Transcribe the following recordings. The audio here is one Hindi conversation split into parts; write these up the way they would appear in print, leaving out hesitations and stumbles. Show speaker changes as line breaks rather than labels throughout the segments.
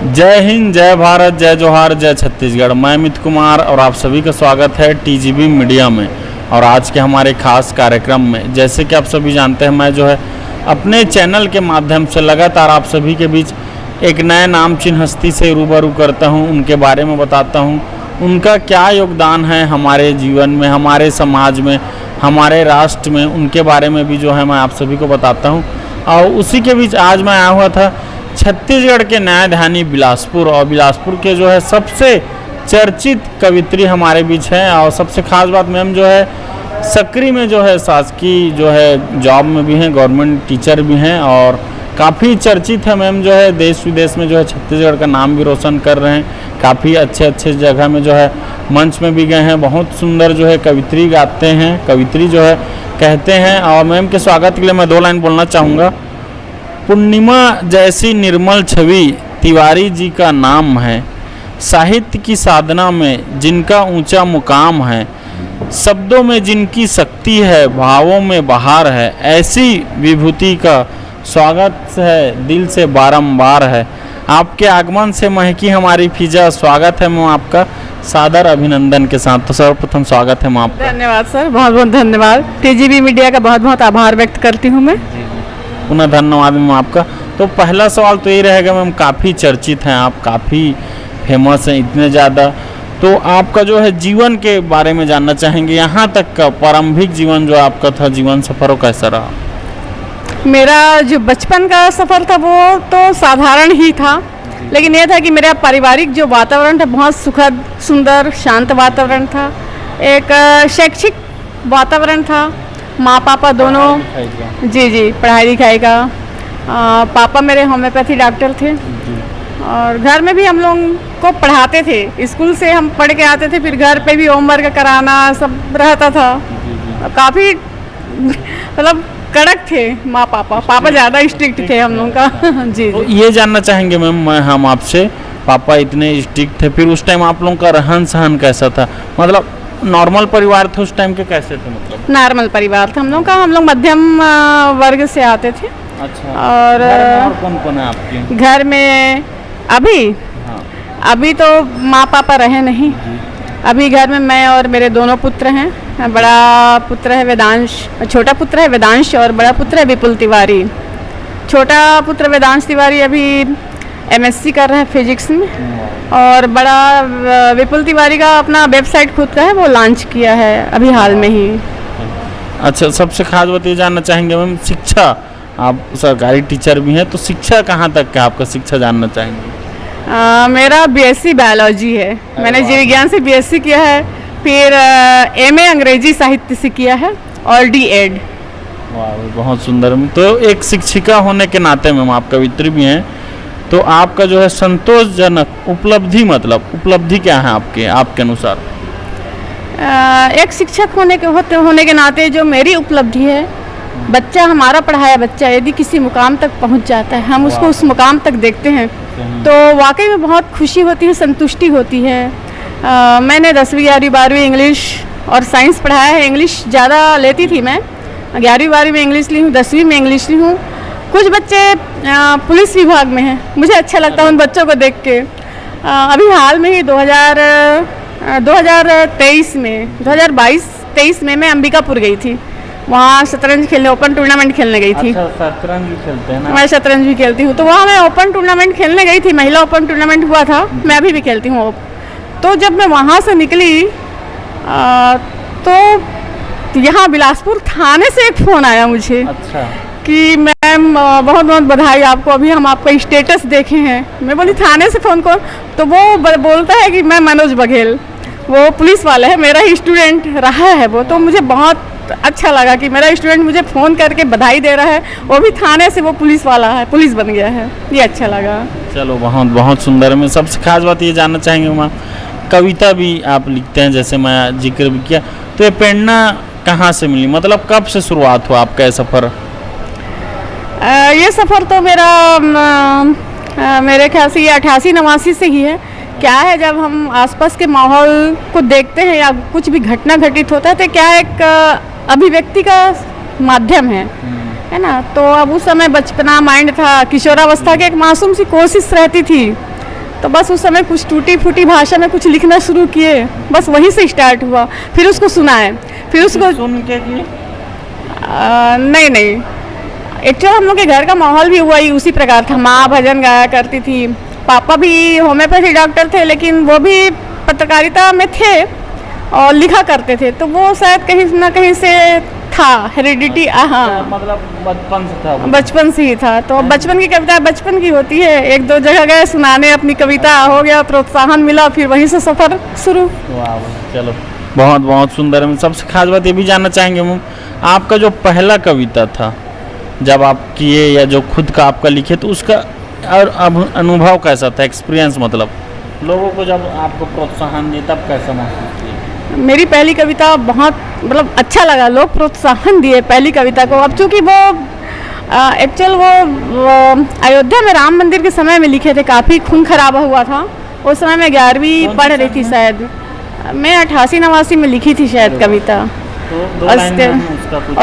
जय हिंद, जय भारत, जय जोहार, जय छत्तीसगढ़। मैं अमित कुमार और आप सभी का स्वागत है टीजीबी मीडिया में। और आज के हमारे खास कार्यक्रम में, जैसे कि आप सभी जानते हैं, मैं जो है अपने चैनल के माध्यम से लगातार आप सभी के बीच एक नए नामचीन हस्ती से रूबरू करता हूं, उनके बारे में बताता हूं, उनका क्या योगदान है हमारे जीवन में, हमारे समाज में, हमारे राष्ट्र में, उनके बारे में भी जो है मैं आप सभी को बताता हूं। और उसी के बीच आज मैं आया हुआ था छत्तीसगढ़ के न्यायधानी बिलासपुर, और बिलासपुर के जो है सबसे चर्चित कवित्री हमारे बीच हैं। और सबसे खास बात, मैम जो है सकरी में जो है शासकीय जो है जॉब में भी हैं, गवर्नमेंट टीचर भी हैं और काफ़ी चर्चित है मैम। जो है देश विदेश में जो है छत्तीसगढ़ का नाम भी रोशन कर रहे हैं, काफ़ी अच्छे अच्छे जगह में जो है मंच में भी गए हैं। बहुत सुंदर जो है कवित्री गाते हैं, कवित्री जो है कहते हैं। और मैम के स्वागत के लिए मैं 2 लाइन बोलना चाहूँगा। पूर्णिमा जैसी निर्मल छवि तिवारी जी का नाम है, साहित्य की साधना में जिनका ऊंचा मुकाम है, शब्दों में जिनकी शक्ति है, भावों में बहार है, ऐसी विभूति का स्वागत है दिल से बारंबार है। आपके आगमन से महकी हमारी फिजा, स्वागत है मैम आपका सादर अभिनंदन के साथ। तो सर्वप्रथम स्वागत है मैम आपका।
धन्यवाद सर, बहुत बहुत धन्यवाद। टीजीबी मीडिया का बहुत बहुत आभार व्यक्त करती हूँ मैं।
पुनः धन्यवाद मैम आपका। तो पहला सवाल तो ये रहेगा मैम, काफ़ी चर्चित हैं आप, काफ़ी फेमस हैं, इतने ज़्यादा, तो आपका जो है जीवन के बारे में जानना चाहेंगे। यहाँ तक का प्रारंभिक जीवन जो आपका था, जीवन सफ़र, कैसा रहा?
मेरा जो बचपन का सफ़र था वो तो साधारण ही था, लेकिन यह था कि मेरा पारिवारिक जो वातावरण था बहुत सुखद, सुंदर, शांत वातावरण था। एक शैक्षिक वातावरण था, माँ पापा दोनों जी पढ़ाई लिखाई का। पापा मेरे होम्योपैथी डॉक्टर थे और घर में भी हम लोग को पढ़ाते थे। स्कूल से हम पढ़ के आते थे, फिर घर पे भी होमवर्क कराना सब रहता था। काफ़ी मतलब कड़क थे माँ पापा ज़्यादा स्ट्रिक्ट थे हम लोग का। जी
तो ये जानना चाहेंगे मैम हम आपसे, पापा इतने स्ट्रिक्ट थे, फिर उस टाइम आप लोगों का रहन सहन कैसा था? मतलब नॉर्मल परिवार थे उस टाइम के, कैसे थे? मतलब
नॉर्मल परिवार था हम लोग का, हम लोग मध्यम वर्ग से आते थे।
अच्छा।
और
कौन कौन है आपके
घर में? अभी
हाँ।
अभी तो माँ पापा रहे नहीं। अभी घर में मैं और मेरे दोनों पुत्र हैं। बड़ा पुत्र है वेदांश, छोटा पुत्र है वेदांश और बड़ा पुत्र है विपुल तिवारी। छोटा पुत्र वेदांश तिवारी अभी एमएससी कर रहा है फिजिक्स में, और बड़ा विपुल तिवारी का अपना वेबसाइट खुद का है, वो लॉन्च किया है अभी हाल में ही।
अच्छा, सबसे खास बात ये जानना चाहेंगे मैम, शिक्षा, आप सरकारी टीचर भी हैं, तो शिक्षा कहाँ तक का आपका शिक्षा जानना चाहेंगे?
मेरा बीएससी बायोलॉजी है। मैंने जीव विज्ञान से बीएससी किया है, फिर एमए अंग्रेजी साहित्य से किया है और डीएड।
वाह, बहुत सुंदर। तो एक शिक्षिका होने के नाते मैम आप कवित्री भी हैं, तो आपका जो है संतोषजनक उपलब्धि, मतलब उपलब्धि क्या है आपके अनुसार?
एक शिक्षक होने के नाते जो मेरी उपलब्धि है, बच्चा हमारा पढ़ाया बच्चा यदि किसी मुकाम तक पहुंच जाता है, हम उसको उस मुकाम तक देखते हैं तो वाकई में बहुत खुशी होती है, संतुष्टि होती है। मैंने 10वीं 11वीं 12वीं इंग्लिश और साइंस पढ़ाया है। इंग्लिश ज़्यादा लेती थी मैं, 11वीं 12वीं में इंग्लिश ली हूँ, 10वीं में इंग्लिश ली हूँ। कुछ बच्चे पुलिस विभाग में हैं, मुझे अच्छा लगता है उन बच्चों को देख के। अभी हाल में ही 2022-23 में मैं अंबिकापुर गई थी, वहाँ शतरंज खेलने, ओपन टूर्नामेंट खेलने गई थी।
अच्छा, शतरंज भी खेलते हैं ना?
मैं शतरंज भी खेलती हूँ, तो वहाँ मैं ओपन टूर्नामेंट खेलने गई थी, महिला ओपन टूर्नामेंट हुआ था, मैं अभी भी खेलती हूँ। तो जब मैं वहाँ से निकली तो यहाँ बिलासपुर थाने से एक फ़ोन आया मुझे।
अच्छा।
कि मैम बहुत बहुत बधाई आपको, अभी हम आपका स्टेटस देखे हैं। मैं बोली थाने से फ़ोन कौन? तो वो बोलता है कि मैं मनोज बघेल, वो पुलिस वाला है, मेरा ही स्टूडेंट रहा है वो। तो मुझे बहुत अच्छा लगा कि मेरा स्टूडेंट मुझे फ़ोन करके बधाई दे रहा है, वो भी थाने से, वो पुलिस वाला है, पुलिस बन गया है, ये अच्छा लगा।
चलो, बहुत बहुत सुंदर। मैं सबसे खास बात ये जानना चाहेंगे मैम, कविता भी आप लिखते हैं, जैसे मैं जिक्र भी किया, तो ये प्रेरणा कहाँ से मिली? मतलब कब से शुरुआत हुआ आपका ये सफ़र?
ये सफ़र तो मेरे ख्याल से ये 88-89 से ही है। क्या है, जब हम आसपास के माहौल को देखते हैं या कुछ भी घटना घटित होता है तो क्या एक अभिव्यक्ति का माध्यम है ना। तो अब उस समय बचपना माइंड था, किशोरावस्था की एक मासूम सी कोशिश रहती थी तो बस उस समय कुछ टूटी फूटी भाषा में कुछ लिखना शुरू किए, बस वहीं से स्टार्ट हुआ। फिर उसको सुनाए, फिर उसको
सुन के कि
नहीं एक्चुअली हम लोग के घर का माहौल भी हुआ ही उसी प्रकार था। माँ भजन गाया करती थी, पापा भी होम्योपैथी डॉक्टर थे, लेकिन वो भी पत्रकारिता में थे और लिखा करते थे, तो वो शायद कहीं ना कहीं से था हेरिडिटी। हाँ,
मतलब बचपन से था वो?
बचपन से ही था। तो बचपन की कविता बचपन की होती है। एक दो जगह गए सुनाने अपनी कविता, हो गया प्रोत्साहन मिला, फिर वहीं से सफ़र शुरू।
वाह, चलो बहुत बहुत सुंदर। हम सबसे खास बात ये भी जानना चाहेंगे मैम, आपका जो पहला कविता था जब आप किए या जो खुद का आपका लिखे, तो उसका और अब अनुभव कैसा था, एक्सपीरियंस, मतलब लोगों को जब आपको प्रोत्साहन दिए तब कैसा महसूस किया?
मेरी पहली कविता बहुत मतलब अच्छा लगा, लोग प्रोत्साहन दिए पहली कविता को। अब चूँकि वो एक्चुअल वो अयोध्या में राम मंदिर के समय में लिखे थे, काफ़ी खून खराबा हुआ था उस समय। मैं 11वीं पढ़ रही थी शायद, मैं 88-89 में लिखी थी शायद कविता। और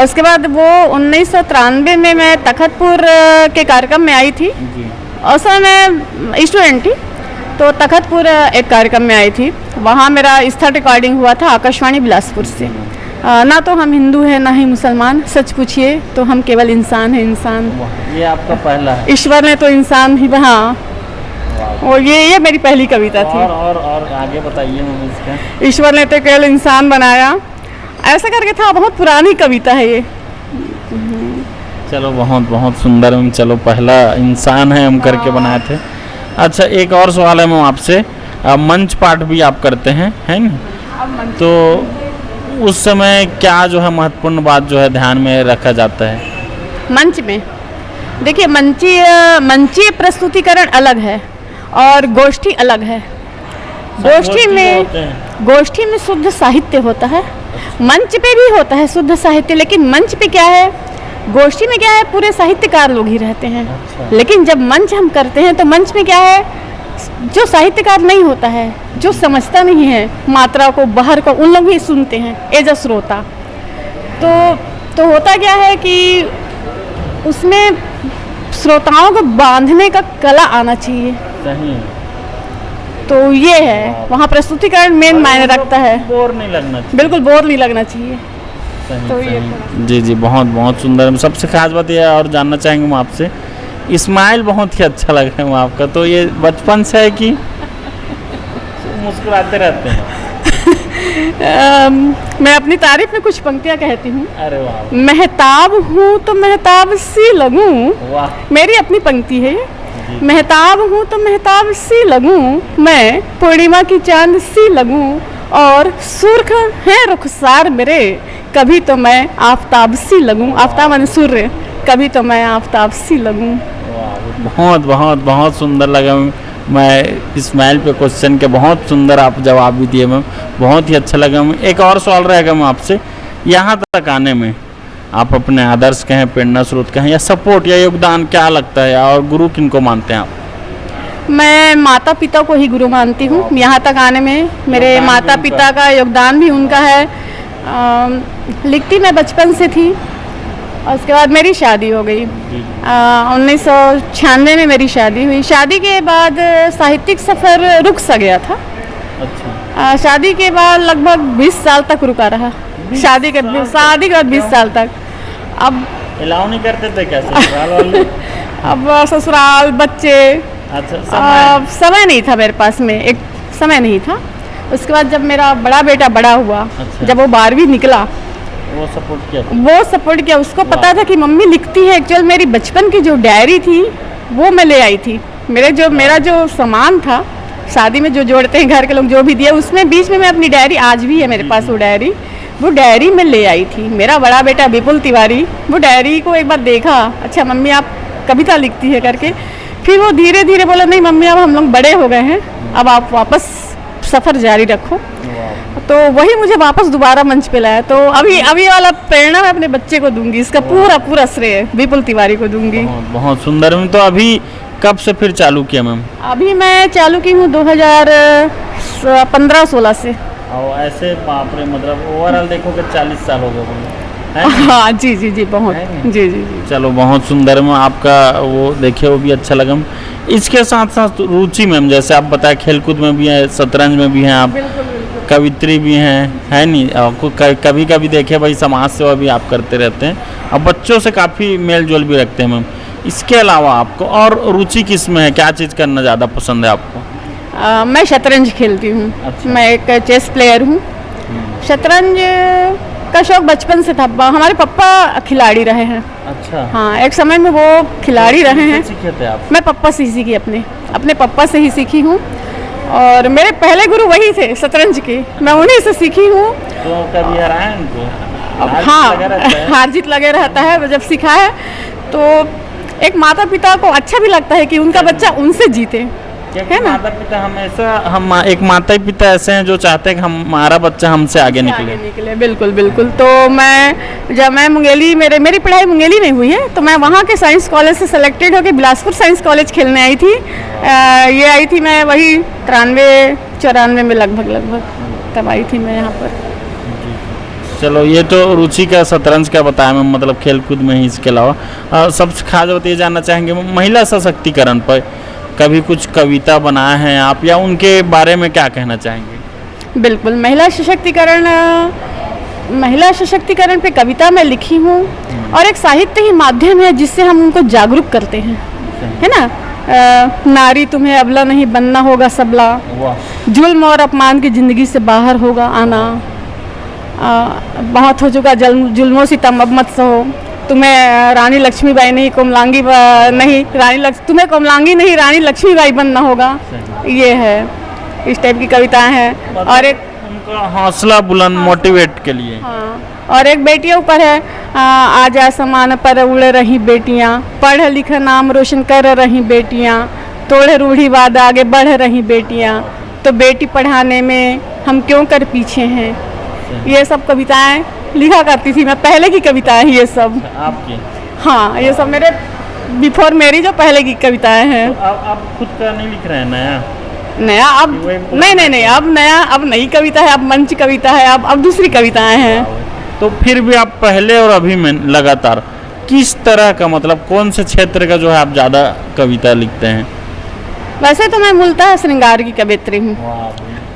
उसके बाद वो 1993 में मैं तखतपुर के कार्यक्रम में आई थी। उस समय मैं स्टूडेंट थी, तो तखतपुर एक कार्यक्रम में आई थी। वहाँ मेरा स्था रिकॉर्डिंग हुआ था आकाशवाणी बिलासपुर से। ना तो हम हिंदू हैं ना ही मुसलमान, सच पूछिए तो हम केवल इंसान हैं, इंसान।
ये आपका पहला है?
ईश्वर ने तो इंसान ही, हाँ। और ये मेरी पहली कविता थी।
और आगे बताइए मैम इसका।
ईश्वर ने तो केवल इंसान बनाया, ऐसा करके था। बहुत पुरानी कविता है ये।
चलो बहुत बहुत सुंदर मैम। चलो पहला इंसान है हम करके बनाए थे। अच्छा, एक और सवाल है मैम आपसे, मंच पाठ भी आप करते हैं, है ना? तो उस समय क्या जो है महत्वपूर्ण बात जो है ध्यान में रखा जाता है
मंच में? देखिए, मंचीय प्रस्तुतिकरण अलग है और गोष्ठी अलग है। गोष्ठी में शुद्ध साहित्य होता है, मंच पे भी होता है शुद्ध साहित्य, लेकिन मंच पे क्या है, गोष्ठी में क्या है, पूरे साहित्यकार लोग ही रहते हैं।
अच्छा।
लेकिन जब मंच हम करते हैं तो मंच में क्या है, जो साहित्यकार नहीं होता है, जो समझता नहीं है मात्रा को, बाहर को, उन लोग ही सुनते हैं एज अ श्रोता। तो होता क्या है कि उसमें श्रोताओं को बांधने का कला आना चाहिए।
सही।
तो ये है, वहाँ प्रस्तुतिकरण मेन मायने रखता है।
बोर नहीं लगना चाहिए।
बिल्कुल बोर नहीं लगना चाहिए।
सही,
तो ये
सही। जी जी, बहुत बहुत सुंदर। सबसे खास बात यह और जानना चाहेंगे हम आपसे, स्माइल बहुत ही अच्छा लग रहा है आपका। तो ये बचपन से है कि मुस्कुराते रहते हैं?
मैं अपनी तारीफ में कुछ पंक्तियाँ कहती हूँ।
अरे वाह।
महताब हूँ तो महताब सी लगूं,
वाह।
मेरी अपनी पंक्ति है। महताब हूँ तो महताब सी लगूं, मैं पूर्णिमा की चांद सी लगूं, और सुर्ख है रुखसार मेरे, कभी तो मैं आफताब सी लगूं। आफताब माने सूर्य, कभी तो मैं आफताब सी लगूं।
बहुत बहुत बहुत सुंदर लगा। मैं स्माइल पे क्वेश्चन के बहुत सुंदर आप जवाब भी दिए मैम, बहुत ही अच्छा लगा। एक और सवाल रहेगा मैम आपसे, यहाँ तक आने में आप अपने आदर्श कहें, प्रेरणा स्रोत कहें, या सपोर्ट या योगदान क्या लगता है, और गुरु किनको मानते हैं आप?
मैं माता पिता को ही गुरु मानती हूँ। यहाँ तक आने में मेरे माता पिता का योगदान भी उनका है। लिखती मैं बचपन से थी, और उसके बाद मेरी शादी हो गई। 1996 में मेरी शादी हुई। शादी के बाद साहित्यिक सफ़र रुक सा गया था।
अच्छा।
शादी के बाद लगभग 20 साल तक रुका रहा। शादी के बाद 20 साल तक। अब
अलाउ नहीं करते थे क्या ससुराल वाले?
अब ससुराल, बच्चे,
अच्छा,
समय नहीं था मेरे पास में, एक समय नहीं था। उसके बाद जब मेरा बड़ा बेटा बड़ा हुआ,
अच्छा।
जब वो 12वीं निकला,
वो सपोर्ट किया।
उसको पता था कि मम्मी लिखती है। एक्चुअल मेरी बचपन की जो डायरी थी वो मैं ले आई थी। मेरा जो सामान था, शादी में जो जोड़ते हैं घर के लोग, जो भी दिया, उसमें बीच में मैं अपनी डायरी, आज भी है मेरे पास वो डायरी मैं ले आई थी। मेरा बड़ा बेटा विपुल तिवारी वो डायरी को एक बार देखा, अच्छा मम्मी आप कविता लिखती है करके। फिर वो धीरे धीरे बोला, नहीं मम्मी अब हम लोग बड़े हो गए हैं, अब आप वापस सफ़र जारी रखो। तो वही मुझे वापस दोबारा मंच पे लाया। तो अभी वाला प्रेरणा मैं अपने बच्चे को दूंगी, इसका पूरा श्रेय विपुल तिवारी को दूंगी।
बहुत सुंदर। तो अभी कब से फिर चालू किया मैम?
अभी मैं चालू की हूँ 2015-16 से।
और ऐसे बाप रे, मतलब ओवरऑल देखोगे 40 साल हो गए।
हाँ जी बहुत। जी।
चलो बहुत सुंदर। मैं आपका वो देखे, वो भी अच्छा लगा। इसके साथ साथ रुचि मैम, जैसे आप बताए खेलकूद में भी हैं, शतरंज में भी हैं आप, कवित्री भी हैं, है नहीं, आपको कभी कभी देखे भाई समाज सेवा भी आप करते रहते हैं और बच्चों से काफ़ी मेल जोल भी रखते हैं मैम। इसके अलावा आपको और रुचि किस में है, क्या चीज़ करना ज़्यादा पसंद है आपको?
मैं शतरंज खेलती हूँ।
अच्छा।
मैं एक चेस प्लेयर हूँ। शतरंज का शौक बचपन से था। हमारे पापा खिलाड़ी रहे हैं।
अच्छा।
हाँ, एक समय में वो खिलाड़ी रहे हैं।
सीखे थे आप?
मैं पापा से ही सीखी, अपने पापा से ही सीखी हूँ और मेरे पहले गुरु वही थे शतरंज के, मैं उन्हीं से सीखी हूँ।
तो कभी हराए उनको?
हाँ, हार जीत लगे रहता है। जब सीखा है तो एक माता पिता को अच्छा भी लगता है कि उनका बच्चा उनसे जीते, है ना।
माता पिता हमेशा, हम एक माता पिता ऐसे हैं जो चाहते हैं कि हमारा बच्चा हमसे आगे निकले।
बिल्कुल बिल्कुल। तो मैं मुंगेली, मेरी पढ़ाई मुंगेली में हुई है, तो मैं वहाँ के साइंस कॉलेज से सेलेक्टेड होकर बिलासपुर साइंस कॉलेज खेलने आई थी। ये आई थी मैं वही 93-94 में लगभग तब आई थी मैं यहाँ पर।
चलो, ये तो रुचि का शतरंज का बताया मैं, मतलब खेलकूद में ही। इसके अलावा सबसे खास बात ये जानना चाहेंगे महिला सशक्तिकरण पर कभी कुछ कविता बनाए हैं आप, या उनके बारे में क्या कहना चाहेंगे?
बिल्कुल, महिला सशक्तिकरण पे कविता मैं लिखी हूँ और एक साहित्य ही माध्यम है जिससे हम उनको जागरूक करते हैं, है ना। नारी तुम्हें अबला नहीं बनना होगा सबला, जुल्म और अपमान की ज़िंदगी से बाहर होगा आना, बहुत हो चुका जुल्मों सितम अब मत सहो, तुम्हें रानी लक्ष्मीबाई नहीं कोमलांगी नहीं तुम्हें कोमलांगी नहीं रानी लक्ष्मीबाई बनना होगा। ये है, इस टाइप की कविताएं हैं। और एक
उनका हौसला बुलंद मोटिवेट के लिए।
हाँ, और एक बेटियों पर है, आज आसमान पर उड़ रही बेटियां, पढ़ लिख नाम रोशन कर रही बेटियां, तोड़ रूढ़िवाद आगे बढ़ रही बेटियां, तो बेटी पढ़ाने में हम क्यों कर पीछे हैं। ये सब कविताएं लिखा करती थी मैं, पहले की कविताएं ये सब
आपकी?
हाँ, ये सब मेरे बिफोर मेरी जो पहले की कविताएं हैं।
तो आप खुद का नहीं लिख रहे हैं
नया? अब नहीं, अब नई कविता है, अब मंच कविता है, अब दूसरी कविताएं हैं।
तो फिर भी आप पहले और अभी में लगातार किस तरह का, मतलब कौन से क्षेत्र का जो है आप ज़्यादा कविता लिखते हैं?
वैसे तो मैं मूलतः श्रृंगार की कवित्री हूँ।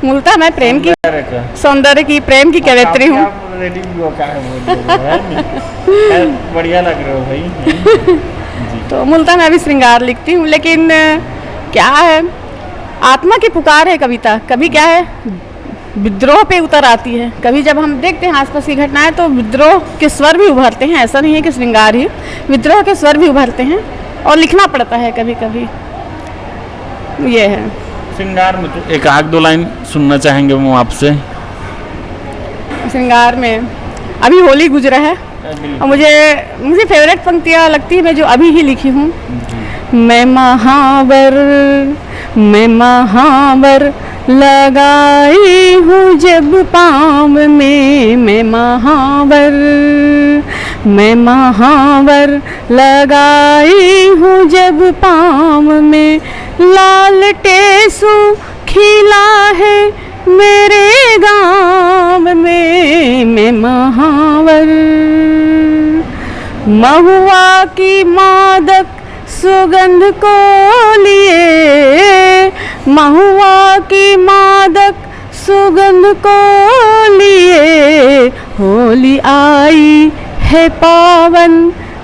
मूलतः मैं प्रेम की, सौंदर्य की, प्रेम की कवित्री हूँ।
बढ़िया लग रहे हो भाई।
तो मूलतः मैं भी श्रृंगार लिखती हूँ, लेकिन क्या है, आत्मा की पुकार है कविता। कभी क्या है, विद्रोह पे उतर आती है। कभी जब हम देखते हैं आसपास की घटनाएं तो विद्रोह के स्वर भी उभरते हैं। ऐसा नहीं है कि श्रृंगार ही, विद्रोह के स्वर भी उभरते हैं और लिखना पड़ता है कभी कभी। ये है।
श्रृंगार में तो एक आध दो लाइन सुनना चाहेंगे वो आपसे।
श्रृंगार में अभी होली गुजरा है और मुझे फेवरेट पंक्तियाँ लगती है मैं जो अभी ही लिखी हूँ। मैं महावर लगाई हूँ जब पाँव में, मैं महावर लगाई हूँ जब पाँव में, लाल टेसू खिला है मेरे गाँव में, मैं महावर। महुआ की मादक सुगंध को लिए, महुआ की मादक सुगंध को लिए, होली आई है पावन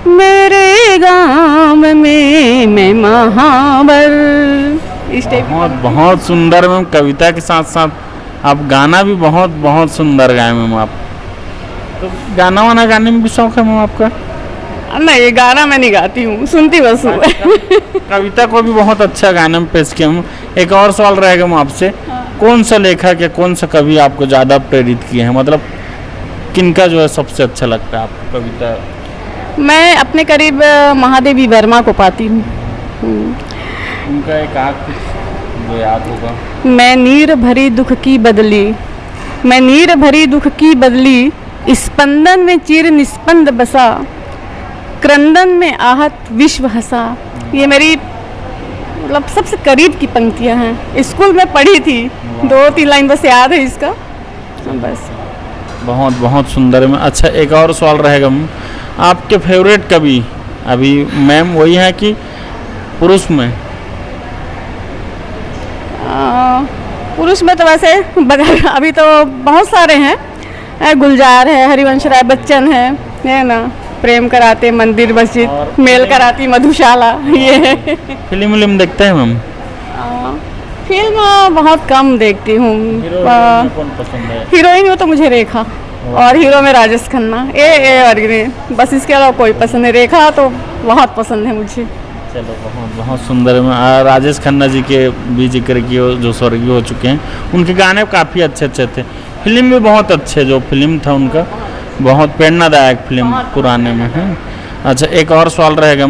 मेरे गाँव में, मैं महावर।
बहुत सुंदर मैम, कविता के साथ साथ आप गाना भी बहुत सुंदर गाए मैम आप। तो गाना वाना गाने में भी शौक है मैम आपका?
नहीं, गाना मैं नहीं गाती हूँ, सुनती बस हूँ।
कविता को भी बहुत अच्छा गाने में पेश किया हूँ। एक और सवाल रहेगा मैं आपसे, कौन सा लेखक या कौन सा कवि आपको ज़्यादा प्रेरित किए हैं, मतलब किनका जो है सबसे अच्छा लगता है आपको कविता?
मैं अपने करीब महादेवी वर्मा को पाती हूँ।
उनका एक आग कुछ जो याद होगा? मैं
नीर भरी दुख की बदली, स्पंदन में चिर निस्पंद बसा, क्रंदन में आहत विश्व हंसा। ये मेरी मतलब सबसे करीब की पंक्तियाँ हैं, स्कूल में पढ़ी थी। 2-3 लाइन बस याद है इसका, बस।
बहुत सुंदर है। अच्छा, एक और सवाल रहेगा, आपके फेवरेट कवि अभी मैम वही है कि पुरुष में?
पुरुष में तो वैसे अभी तो बहुत सारे हैं, गुलजार है, हरिवंश राय बच्चन है ना, प्रेम कराते, मंदिर मस्जिद, मेल कराती, मधुशाला, ये है।
फिल्म देखते हैं मैम?
फिल्म बहुत कम देखती हूँ।
कौन पसंद है?
हीरोइन हो तो मुझे रेखा, और हीरो में राजेश खन्ना, ये और बस, इसके अलावा कोई पसंद नहीं। रेखा तो बहुत पसंद है मुझे।
चलो, बहुत बहुत सुंदर है। राजेश खन्ना जी के भी जिक्र किए, जो स्वर्गीय हो चुके हैं, उनके गाने काफ़ी अच्छे अच्छे थे। फिल्म भी बहुत अच्छे, जो फिल्म था उनका बहुत प्रेरणादायक फिल्म पुराने में है। अच्छा, एक और सवाल रहेगा,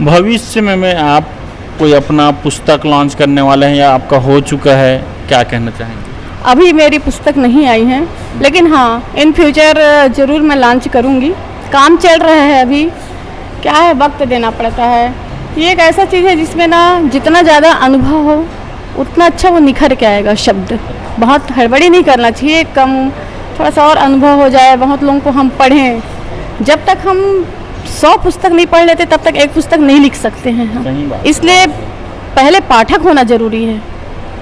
भविष्य में आप कोई अपना पुस्तक लॉन्च करने वाले हैं या आपका हो चुका है, क्या कहना चाहेंगे?
अभी मेरी पुस्तक नहीं आई है, लेकिन हाँ इन फ्यूचर ज़रूर मैं लॉन्च करूँगी। काम चल रहा है अभी, क्या है, वक्त देना पड़ता है। ये एक ऐसा चीज़ है जिसमें ना जितना ज़्यादा अनुभव हो उतना अच्छा वो निखर के आएगा शब्द। बहुत हड़बड़ी नहीं करना चाहिए, कम थोड़ा सा और अनुभव हो जाए, बहुत लोगों को हम पढ़ें। जब तक हम 100 पुस्तक नहीं पढ़ लेते तब तक एक पुस्तक नहीं लिख सकते हैं हम। इसलिए पहले पाठक होना ज़रूरी है,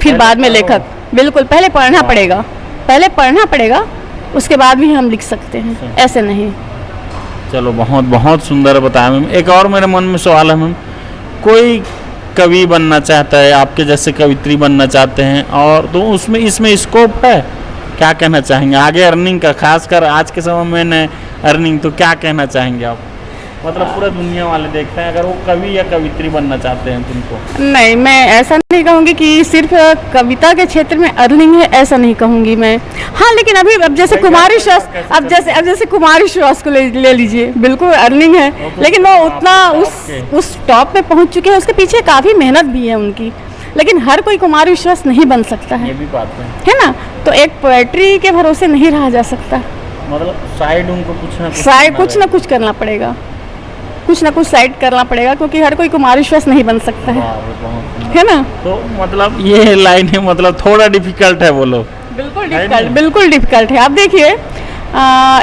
फिर बाद में लेखक। बिल्कुल, पहले पढ़ना पड़ेगा, उसके बाद भी हम लिख सकते हैं, ऐसे नहीं।
चलो, बहुत बहुत सुंदर बताया मैम। एक और मेरे मन में सवाल है मैम, कोई कवि बनना चाहता है, आपके जैसे कवित्री बनना चाहते हैं, और तो उसमें इसमें स्कोप है, क्या कहना चाहेंगे आगे अर्निंग का? खासकर आज के समय में अर्निंग, तो क्या कहना चाहेंगे आप? मतलब पूरा दुनिया वाले देखते हैं, अगर वो कवि या कवित्री बनना चाहते हैं तुमको।
नहीं, मैं ऐसा नहीं कहूँगी कि सिर्फ कविता के क्षेत्र में अर्निंग है, ऐसा नहीं कहूँगी मैं। हाँ, लेकिन अब जैसे कुमार विश्वास, अब जैसे कुमार विश्वास को ले लीजिए, बिल्कुल अर्निंग है, लेकिन वो उतना उस टॉप पे पहुँच चुके हैं, उसके पीछे काफ़ी मेहनत भी है उनकी। लेकिन हर कोई कुमार विश्वास नहीं बन सकता है,
ये भी बात
है ना। तो एक पोएट्री के भरोसे नहीं रहा जा सकता,
मतलब साइड उनको कुछ ना
कुछ करना पड़ेगा, कुछ ना कुछ साइड करना पड़ेगा, क्योंकि हर कोई कुमार विश्वास नहीं बन सकता है ना।
तो मतलब ये लाइन है, मतलब थोड़ा डिफिकल्ट है, बोलो।
बिल्कुल डिफिकल्ट है। आप देखिए,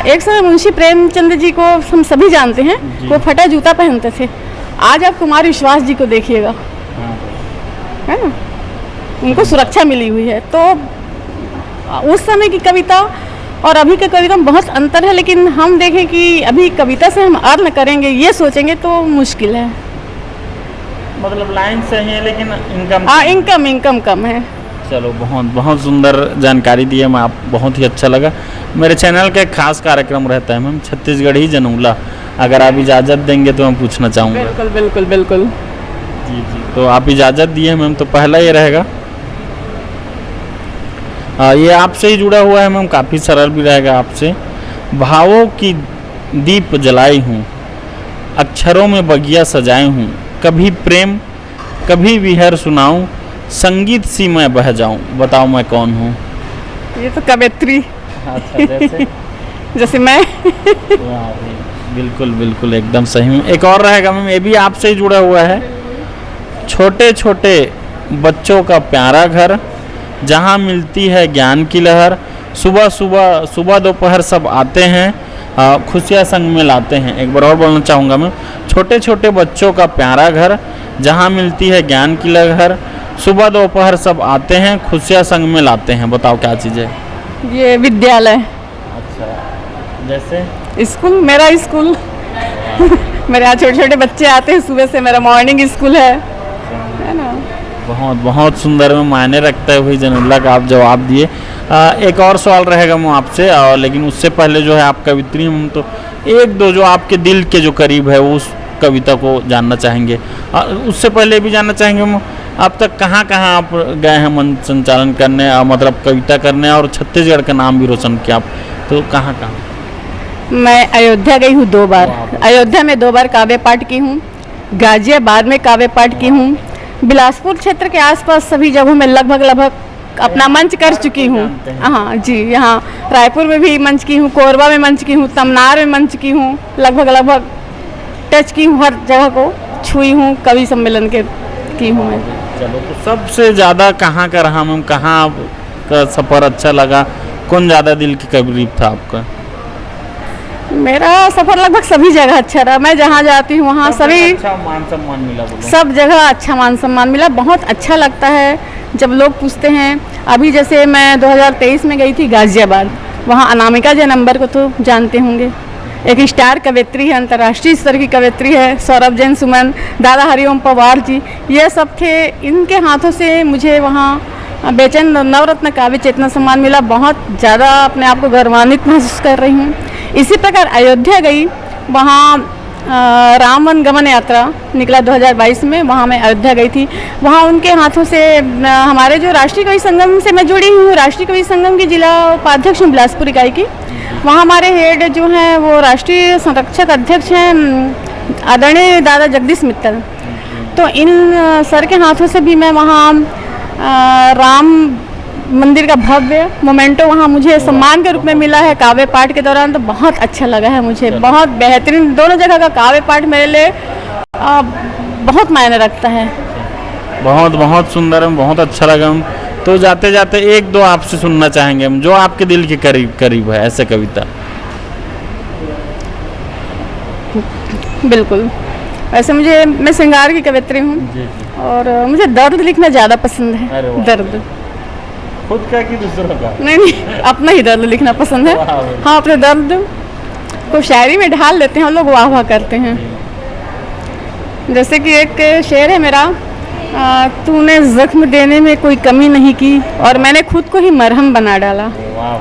एक समय मुंशी प्रेमचंद जी को हम सभी जानते हैं, वो फटा जूता पहनते थे। आज आप कुमार विश्वास जी को देखिएगा, है ना, उनको सुरक्षा मिली हुई है। तो उस समय की कविता और अभी के कविता में बहुत अंतर है, लेकिन हम देखें कि अभी कविता से हम अर्न करेंगे ये सोचेंगे तो मुश्किल है।
मतलब लाइन सही है लेकिन
इनकम कम है।
चलो, बहुत बहुत सुंदर जानकारी दी है, मैं आप बहुत ही अच्छा लगा। मेरे चैनल का एक खास कार्यक्रम रहता है मैम, छत्तीसगढ़ी जनूला, अगर आप इजाज़त देंगे तो मैं पूछना चाहूँगा।
बिल्कुल
जी, तो आप इजाज़त दिए मैम, तो पहला ये रहेगा, ये आपसे ही जुड़ा हुआ है मैम, काफ़ी सरल भी रहेगा आपसे। भावों की दीप जलाई हूँ, अक्षरों में बगिया सजाई हूँ, कभी प्रेम कभी विहर सुनाऊँ, संगीत सी मैं बह जाऊँ, बताओ मैं कौन हूँ?
ये तो कवित्री।
अच्छा,
जैसे मैं।
बिल्कुल एकदम सही। एक और रहेगा मैम, ये भी आपसे ही जुड़ा हुआ है, छोटे छोटे बच्चों का प्यारा घर, जहाँ मिलती है ज्ञान की लहर, सुबह दोपहर सब आते हैं, खुशियाँ संग में लाते हैं। एक बार और बोलना चाहूँगा मैं, छोटे छोटे बच्चों का प्यारा घर, जहाँ मिलती है ज्ञान की लहर, सुबह दोपहर सब आते हैं, खुशियाँ संग में लाते हैं, बताओ क्या चीज़ है?
ये विद्यालय।
अच्छा, जैसे
स्कूल, मेरा स्कूल। मेरे यहाँ छोटे छोटे बच्चे आते हैं सुबह से, मेरा मॉर्निंग स्कूल है ना।
बहुत बहुत सुंदर में मायने रखता है वही जनूला का आप जवाब दिए। एक और सवाल रहेगा मैं आपसे, लेकिन उससे पहले जो है आप कवित्री, हम तो एक दो जो आपके दिल के जो करीब है वो उस कविता को जानना चाहेंगे। उससे पहले भी जानना चाहेंगे हम, अब तक कहाँ आप गए हैं मंच संचालन करने, मतलब कविता करने, और छत्तीसगढ़ का नाम भी रोशन किया आप, तो कहाँ?
मैं अयोध्या गई हूँ 2 बार। अयोध्या में 2 बार काव्य पाठ की हूँ, गाजियाबाद में काव्य पाठ की हूँ, बिलासपुर क्षेत्र के आसपास सभी जगहों में लगभग अपना मंच कर चुकी हूँ। हाँ जी, यहाँ रायपुर में भी मंच की हूँ, कोरबा में मंच की हूँ, तमनार में मंच की हूँ, लगभग टच की हूँ, हर जगह को छुई हूँ, कवि सम्मेलन की हूँ मैं।
चलो, तो सबसे ज़्यादा कहाँ का रहा मैम, कहाँ का सफ़र अच्छा लगा, कौन ज़्यादा दिल के करीब था आपका?
मेरा सफ़र लगभग सभी जगह अच्छा रहा। मैं जहाँ जाती हूँ वहाँ सभी
अच्छा मान सम्मान मिला,
सब जगह अच्छा मान सम्मान मिला। बहुत अच्छा लगता है जब लोग पूछते हैं, अभी जैसे मैं 2023 में गई थी गाज़ियाबाद, वहाँ अनामिका जय नंबर को तो जानते होंगे, एक स्टार कवयित्री है, अंतर्राष्ट्रीय स्तर की कवयित्री है, सौरभ जैन सुमन, दादा हरिओम पवार जी, ये सब थे। इनके हाथों से मुझे वहाँ बेचैन नवरत्न काव्य चेतना सम्मान मिला। बहुत ज़्यादा अपने आप को गौरवान्वित महसूस कर रही हूँ। इसी प्रकार अयोध्या गई, वहाँ राम वन गमन यात्रा निकला 2022 में, वहाँ मैं अयोध्या गई थी। वहाँ उनके हाथों से हमारे जो राष्ट्रीय कवि संगम से मैं जुड़ी हूँ, राष्ट्रीय कवि संगम की जिला उपाध्यक्ष हूँ बिलासपुर इकाई की। वहाँ हमारे हेड जो हैं वो राष्ट्रीय संरक्षक अध्यक्ष हैं आदरणीय दादा जगदीश मित्तल। तो इन सर के हाथों से भी मैं वहाँ राम मंदिर का भव्य मोमेंटो वहाँ मुझे सम्मान के रूप में मिला है काव्य पाठ के दौरान। तो बहुत अच्छा लगा है मुझे, बहुत बेहतरीन। दोनों जगह का काव्य पाठ मेरे लिए बहुत मायने रखता है।
बहुत बहुत सुंदर है, बहुत अच्छा लगा। हम तो जाते जाते एक दो आपसे सुनना चाहेंगे हम, जो आपके दिल के करीब करीब है, ऐसे कविता।
बिल्कुल, वैसे मैं श्रृंगार की कवित्री हूँ और मुझे दर्द लिखना ज़्यादा पसंद है। दर्द
खुद का कि दूसरों का? नहीं,
अपना ही दर्द लिखना पसंद है। हाँ, अपने दर्द को शायरी में ढाल लेते हैं और लोग वाह वाह करते हैं। जैसे कि एक शेर है मेरा, तूने जख्म देने में कोई कमी नहीं की और मैंने खुद को ही मरहम बना डाला।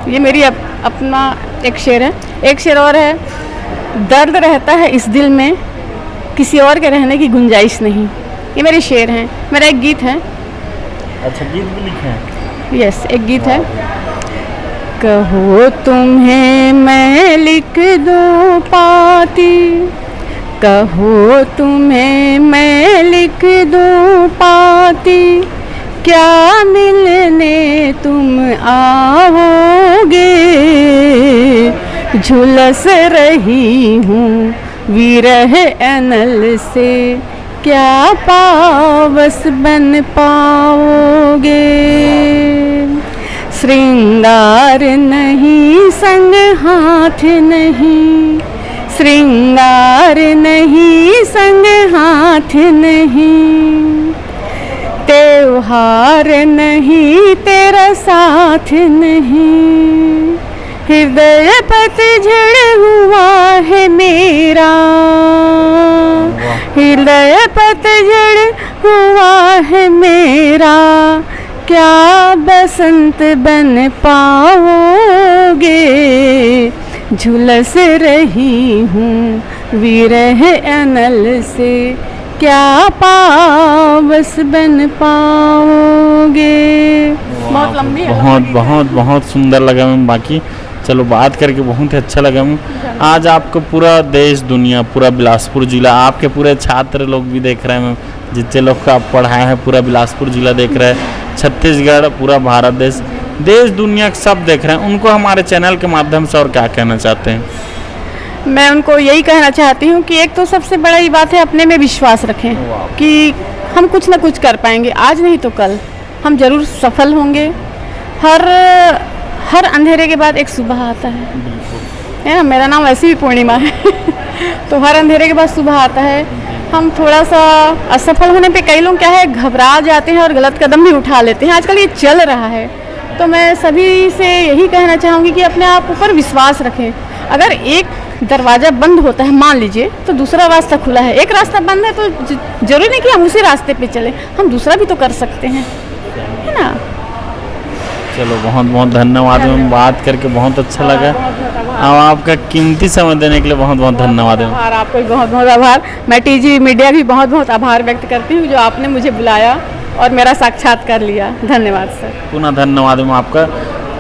ये मेरी अपना एक शेर है। एक शेर और है, दर्द रहता है इस दिल में, किसी और के रहने की गुंजाइश नहीं। ये मेरे शेर हैं। मेरा एक गीत है।
अच्छा, गीत भी लिखे हैं?
यस, एक गीत है। कहो तुम्हें मैं लिख दूं पाती, कहो तुम्हें मैं लिख दूं पाती, क्या मिलने तुम आओगे, झुलस रही हूँ विरह अनल से, क्या पावस बन पाओगे। श्रृंगार नहीं संग हाथ नहीं, श्रृंगार नहीं संग हाथ नहीं, त्योहार नहीं तेरा साथ नहीं, हृदय पतझड़ हुआ है मेरा, हृदय पतझड़ हुआ है मेरा, क्या बसंत बन पाओगे, झुलस रही हूँ विरह अनल से, क्या पावस बन पाओगे। बहुत लंबी है।
बहुत बहुत सुंदर लगा मैम। बाकी चलो, बात करके बहुत ही अच्छा लगा मैम। आज आपको पूरा देश दुनिया, पूरा बिलासपुर जिला, आपके पूरे छात्र लोग भी देख रहे हैं मैम, जितने लोग का आप पढ़ाए हैं पूरा बिलासपुर जिला देख रहे हैं, छत्तीसगढ़, पूरा भारत देश दुनिया सब देख रहे हैं। उनको हमारे चैनल के माध्यम से और क्या कहना चाहते हैं?
मैं उनको यही कहना चाहती हूँ कि एक तो सबसे बड़ी बात है, अपने में विश्वास रखें कि हम कुछ ना कुछ कर पाएंगे, आज नहीं तो कल हम जरूर सफल होंगे। हर अंधेरे के बाद एक सुबह आता है ना। मेरा नाम वैसे भी पूर्णिमा है तो हर अंधेरे के बाद सुबह आता है। हम थोड़ा सा असफल होने पे कई लोग क्या है, घबरा जाते हैं और गलत कदम भी उठा लेते हैं। आजकल ये चल रहा है, तो मैं सभी से यही कहना चाहूँगी कि अपने आप ऊपर विश्वास रखें। अगर एक दरवाज़ा बंद होता है मान लीजिए, तो दूसरा रास्ता खुला है। एक रास्ता बंद है तो जरूरी नहीं कि हम उसी रास्ते पे चले, हम दूसरा भी तो कर सकते हैं, है ना।
चलो, बहुत बहुत धन्यवाद मैम, बात करके बहुत अच्छा लगा। और आपका कीमती समय देने के लिए बहुत बहुत धन्यवाद मैम।
और आपको भी बहुत बहुत आभार। मैं टीजी मीडिया भी बहुत बहुत आभार व्यक्त करती हूँ, जो आपने मुझे बुलाया और मेरा साक्षात्कार लिया। धन्यवाद सर।
पुनः धन्यवाद मैम आपका।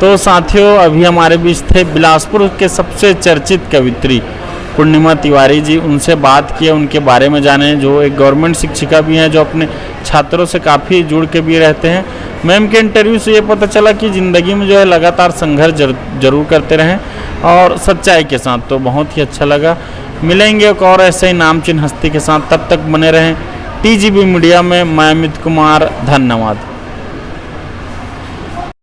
तो साथियों, अभी हमारे बीच थे बिलासपुर के सबसे चर्चित कवित्री पूर्णिमा तिवारी जी। उनसे बात किए, उनके बारे में जाने, जो एक गवर्नमेंट शिक्षिका भी हैं, जो अपने छात्रों से काफ़ी जुड़ के भी रहते हैं। मैम के इंटरव्यू से ये पता चला कि ज़िंदगी में जो है लगातार संघर्ष जरूर करते रहें और सच्चाई के साथ। तो बहुत ही अच्छा लगा। मिलेंगे एक और ऐसे ही नामचीन हस्ती के साथ, तब तक बने रहें टीजीबी मीडिया में। मैं अमित कुमार, धन्यवाद।